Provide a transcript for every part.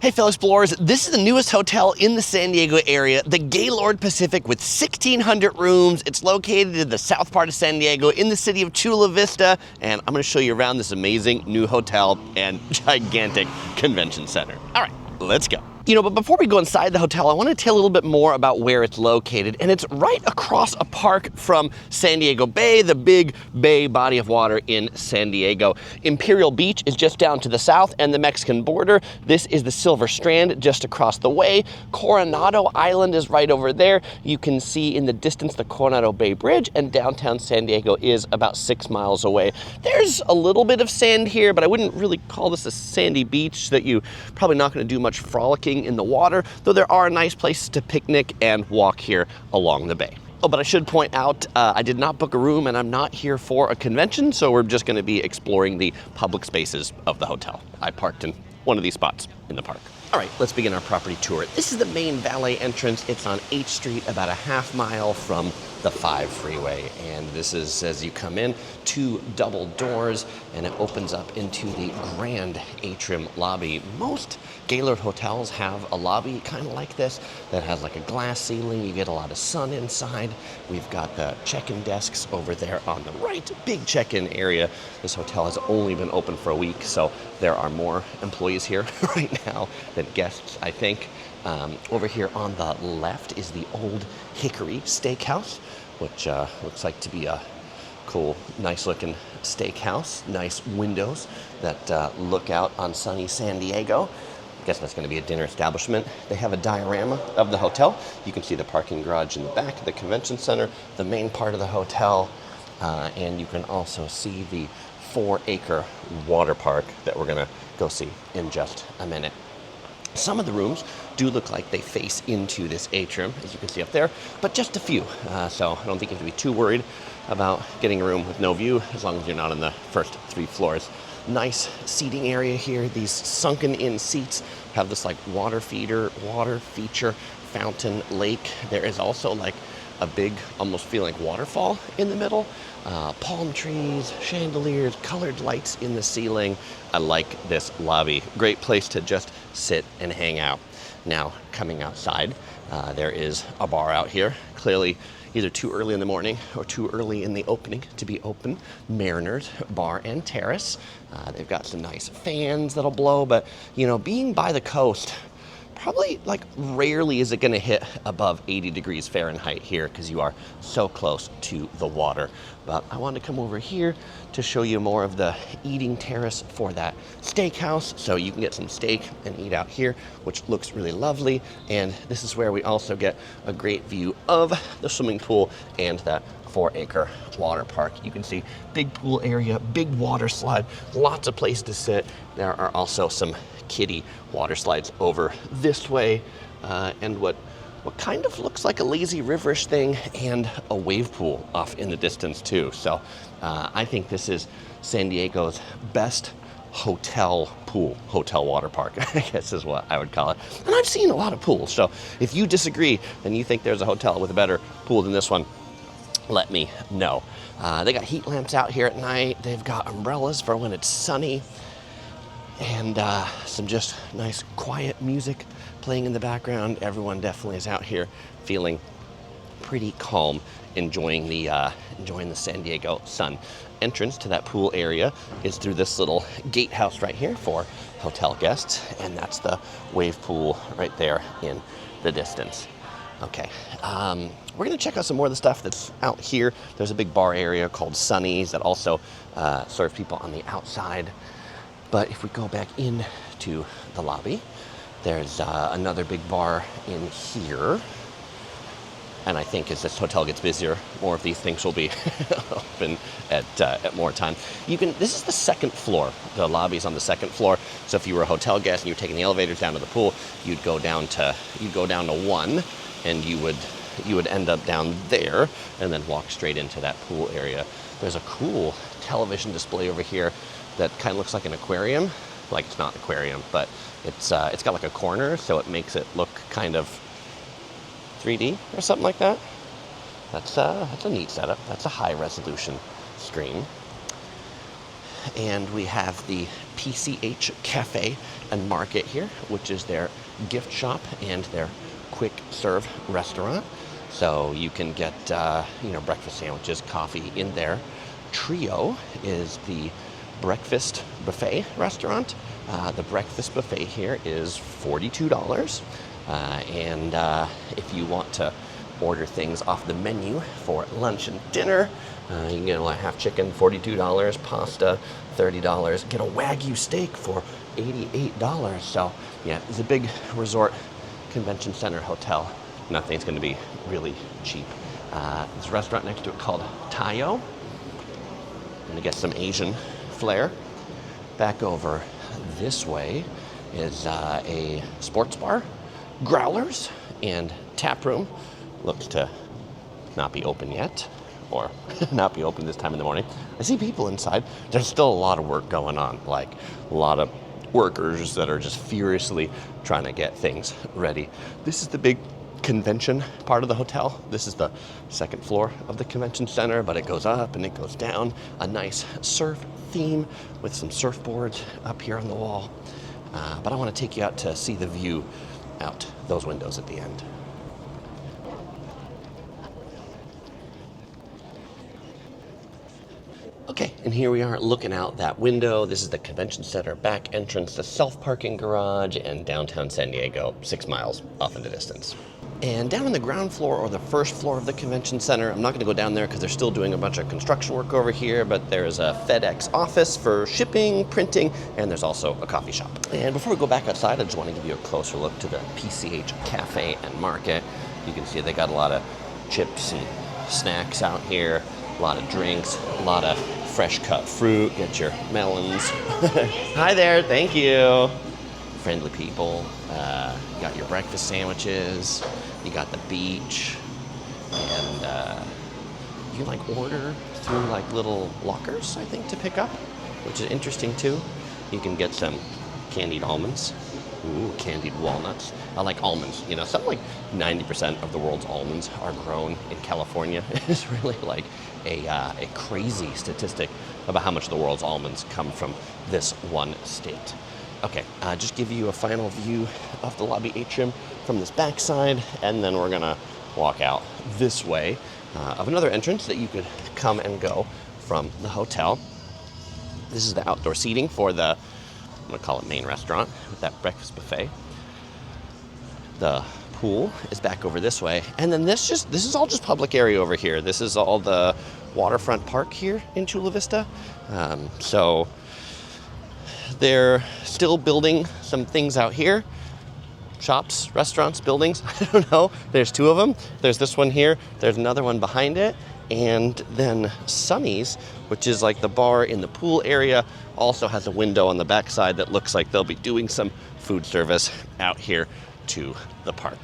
Hey fellow explorers, this is the newest hotel in the San Diego area, the Gaylord Pacific with 1,600 rooms. It's located in the south part of San Diego in the city of Chula Vista, and I'm gonna show you around this amazing new hotel and gigantic convention center. All right, let's go. But before we go inside the hotel, I want to tell a little bit more about where it's located. And it's right across a park from San Diego Bay, the big bay body of water in San Diego. Imperial Beach is just down to the south and the Mexican border. This is the Silver Strand just across the way. Coronado Island is right over there. You can see in the distance the Coronado Bay Bridge, and downtown San Diego is about 6 miles away. There's a little bit of sand here, but I wouldn't really call this a sandy beach that you probably not going to do much frolicking in the water, though there are nice places to picnic and walk here along the bay. Oh, but I should point out, I did not book a room and I'm not here for a convention, so we're just going to be exploring the public spaces of the hotel. I parked in one of these spots in the park. All right, let's begin our property tour. This is the main valet entrance. It's on H Street, about a half mile from the 5 freeway. And this is, as you come in, 2 double doors, and it opens up into the grand atrium lobby. Most Gaylord hotels have a lobby kind of like this that has like a glass ceiling. You get a lot of sun inside. We've got the check-in desks over there on the right, big check-in area. This hotel has only been open for a week, so there are more employees here right now than guests, I think. Over here on the left is the Old Hickory Steakhouse, which looks like to be a cool, nice-looking steakhouse. Nice windows that look out on sunny San Diego. I guess that's going to be a dinner establishment. They have a diorama of the hotel. You can see the parking garage in the back of the convention center, the main part of the hotel, and you can also see the 4-acre water park that we're going to go see in just a minute. Some of the rooms do look like they face into this atrium, as you can see up there, but just a few. So I don't think you have to be too worried about getting a room with no view, as long as you're not on the first 3 floors. Nice seating area here. These sunken in seats have this like water feature fountain lake. There is also like a big, almost feel like waterfall in the middle. Palm trees, chandeliers, colored lights in the ceiling. I like this lobby. Great place to just sit and hang out. Now, coming outside, there is a bar out here. Clearly, either too early in the morning or too early in the opening to be open. Mariners Bar and Terrace. They've got some nice fans that'll blow, but being by the coast, probably like rarely is it going to hit above 80 degrees Fahrenheit here because you are so close to the water. But I wanted to come over here to show you more of the eating terrace for that steakhouse. So you can get some steak and eat out here, which looks really lovely. And this is where we also get a great view of the swimming pool and that 4-acre water park. You can see big pool area, big water slide, lots of place to sit. There are also some kiddie water slides over this way, and what kind of looks like a lazy riverish thing, and a wave pool off in the distance too. So I think this is San Diego's best hotel water park, I guess is what I would call it. And I've seen a lot of pools, so if you disagree and you think there's a hotel with a better pool than this one, let me know. They got heat lamps out here at night. They've got umbrellas for when it's sunny, and some just nice quiet music playing in the background. Everyone definitely is out here feeling pretty calm, enjoying the San Diego sun. Entrance to that pool area is through this little gatehouse right here for hotel guests, and that's the wave pool right there in the distance. Okay, we're gonna check out some more of the stuff that's out here. There's a big bar area called Sunny's that also serves people on the outside. But if we go back into the lobby, there's another big bar in here. And I think as this hotel gets busier, more of these things will be open at more time. This is the 2nd floor. The lobby's on the 2nd floor. So if you were a hotel guest and you were taking the elevators down to the pool, you'd go down to 1, and you would end up down there and then walk straight into that pool area. There's a cool television display over here that kind of looks like an aquarium. Like, it's not an aquarium, but it's got like a corner, so it makes it look kind of 3D or something like that. That's a neat setup. That's a high resolution screen. and we have the PCH Cafe and Market here, which is their gift shop and their quick serve restaurant. So you can get, breakfast sandwiches, coffee in there. Trio is the breakfast buffet restaurant. The breakfast buffet here is $42. And if you want to order things off the menu for lunch and dinner, you can get a half chicken, $42, pasta, $30, get a Wagyu steak for $88. So yeah, it's a big resort convention center hotel. Nothing's going to be really cheap. There's a restaurant next to it called Tayo. I'm going to get some Asian flair. Back over this way is a sports bar, Growlers, and tap room. Looks to not be open yet, or not be open this time in the morning. I see people inside. There's still a lot of work going on, like a lot of workers that are just furiously trying to get things ready. This is the big convention part of the hotel. This is the second floor of the convention center, but it goes up and it goes down. A nice surf theme with some surfboards up here on the wall. But I want to take you out to see the view out those windows at the end. Okay, and here we are looking out that window. This is the convention center back entrance, the self-parking garage, and downtown San Diego, 6 miles off in the distance. And down on the ground floor or the first floor of the convention center, I'm not going to go down there because they're still doing a bunch of construction work over here, but there's a FedEx office for shipping, printing, and there's also a coffee shop. And before we go back outside, I just want to give you a closer look to the PCH Cafe and Market. You can see they got a lot of chips and snacks out here, a lot of drinks, a lot of fresh cut fruit. Get your melons. Hi there, thank you. Friendly people. You got your breakfast sandwiches. You got the beach, and you order through little lockers, I think, to pick up, which is interesting too. You can get some candied almonds. Ooh, candied walnuts. I like almonds. Something like 90% of the world's almonds are grown in California. It's really a crazy statistic about how much of the world's almonds come from this one state. Okay, just give you a final view of the lobby atrium from this backside, and then we're gonna walk out this way of another entrance that you could come and go from the hotel. This is the outdoor seating for the, I'm gonna call it main restaurant, with that breakfast buffet. The pool is back over this way, and then this is all just public area over here. This is all the waterfront park here in Chula Vista. So they're still building some things out here. Shops, restaurants, buildings, I don't know. There's 2 of them. There's this one here. There's another one behind it. And then Sunny's, which is the bar in the pool area, also has a window on the backside that looks like they'll be doing some food service out here to the park.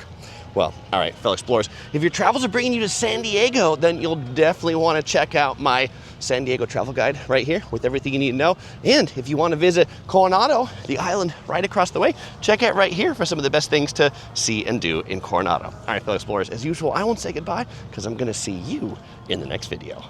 Well, all right, fellow explorers, if your travels are bringing you to San Diego, then you'll definitely want to check out my San Diego travel guide right here with everything you need to know. And if you want to visit Coronado, the island right across the way, check out right here for some of the best things to see and do in Coronado. All right, fellow explorers, as usual, I won't say goodbye because I'm going to see you in the next video.